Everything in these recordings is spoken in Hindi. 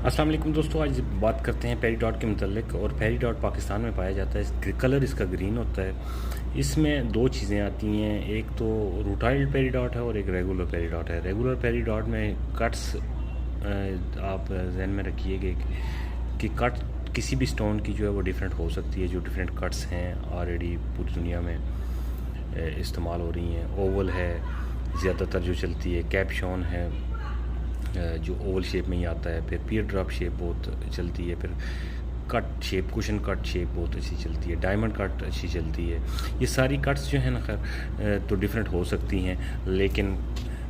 अस्सलाम वालेकुम दोस्तों, आज बात करते हैं पेरीडॉट के मतलब। और पेरीडॉट पाकिस्तान में पाया जाता है। कलर इसका ग्रीन होता है। इसमें दो चीज़ें आती हैं, एक तो रूटाइल्ड पेरीडॉट है और एक रेगुलर पेरीडॉट है। रेगुलर पेरीडॉट में कट्स आप जहन में रखिएगा कि कट किसी भी स्टोन की जो है वो डिफरेंट हो सकती है। जो डिफरेंट कट्स हैं ऑलरेडी पूरी दुनिया में इस्तेमाल हो रही हैं। ओवल है ज़्यादातर जो चलती है, कैप्शॉन है जो ओवल शेप में ही आता है, फिर पियर ड्रॉप शेप बहुत चलती है, फिर cut shape, cushion cut shape बहुत अच्छी चलती है, डायमंड कट अच्छी चलती है। ये सारी कट्स जो है ना खैर तो डिफरेंट हो सकती हैं, लेकिन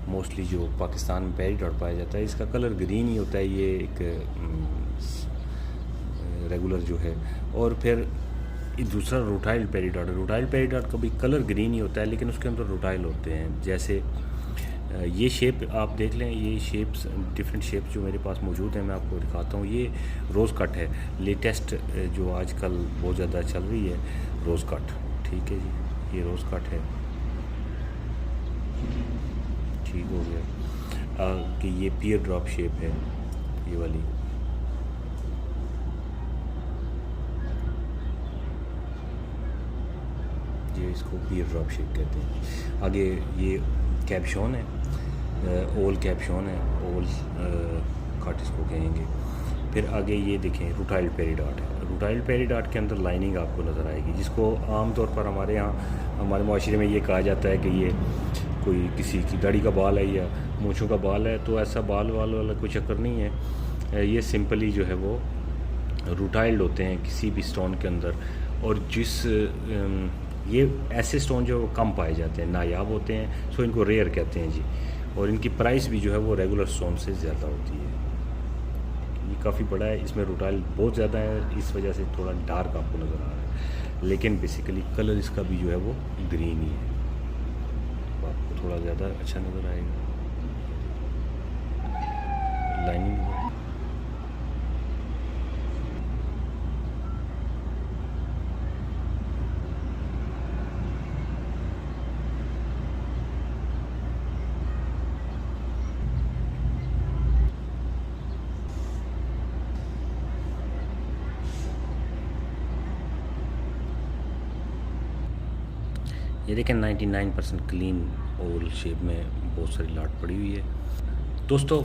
मोस्टली जो पाकिस्तान में पेरीडॉट पाया जाता है इसका कलर ग्रीन ही होता है। ये एक रेगुलर जो है। और फिर दूसरा रूटाइल पेरीडॉट है। रूटाइल पेरीडॉट का भी कलर ग्रीन ही होता है, लेकिन उसके अंदर रूटाइल होते हैं। जैसे ये शेप आप देख लें, ये शेप्स डिफरेंट शेप्स जो मेरे पास मौजूद हैं मैं आपको दिखाता हूँ। ये रोज़ कट है, लेटेस्ट जो आजकल बहुत ज़्यादा चल रही है रोज़ कट। ठीक है जी, ये रोज़ कट है। ठीक हो गया कि ये पियर ड्रॉप शेप है, ये वाली। ये इसको पियर ड्रॉप शेप कहते हैं। आगे ये कैप्शॉन है, ओल कैप्शॉन है, ओल कट इसको कहेंगे। फिर आगे ये देखें रूटाइल्ड पेरीडॉट है। रूटाइल्ड पेरीडॉट के अंदर लाइनिंग आपको नज़र आएगी, जिसको आम तौर पर हमारे यहाँ हमारे माशरे में ये कहा जाता है कि ये कोई किसी की दाढ़ी का बाल है या मूँछों का बाल है। तो ऐसा बाल वाल वाला कोई चक्कर नहीं है। ये सिंपली जो है वो रूटाइल्ड होते हैं किसी भी स्टोन के अंदर। और ये ऐसे स्टोन जो कम पाए जाते हैं, नायाब होते हैं, सो इनको रेयर कहते हैं जी। और इनकी प्राइस भी जो है वो रेगुलर स्टोन से ज़्यादा होती है। ये काफ़ी बड़ा है, इसमें रूटाइल बहुत ज़्यादा है, इस वजह से थोड़ा डार्क आपको नज़र आ रहा है, लेकिन बेसिकली कलर इसका भी जो है वो ग्रीन ही है। तो आपको थोड़ा ज़्यादा अच्छा नज़र आएगा। लाइनिंग ये देखें 99% क्लीन ओवल शेप में बहुत सारी लाट पड़ी हुई है। दोस्तों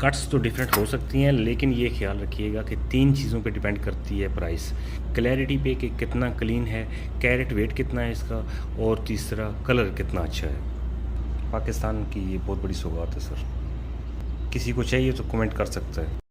कट्स तो डिफरेंट हो सकती हैं, लेकिन ये ख्याल रखिएगा कि तीन चीज़ों पे डिपेंड करती है प्राइस। क्लैरिटी पे कि कितना क्लीन है, कैरेट वेट कितना है इसका, और तीसरा कलर कितना अच्छा है। पाकिस्तान की ये बहुत बड़ी सौगात है सर। किसी को चाहिए तो कमेंट कर सकता है।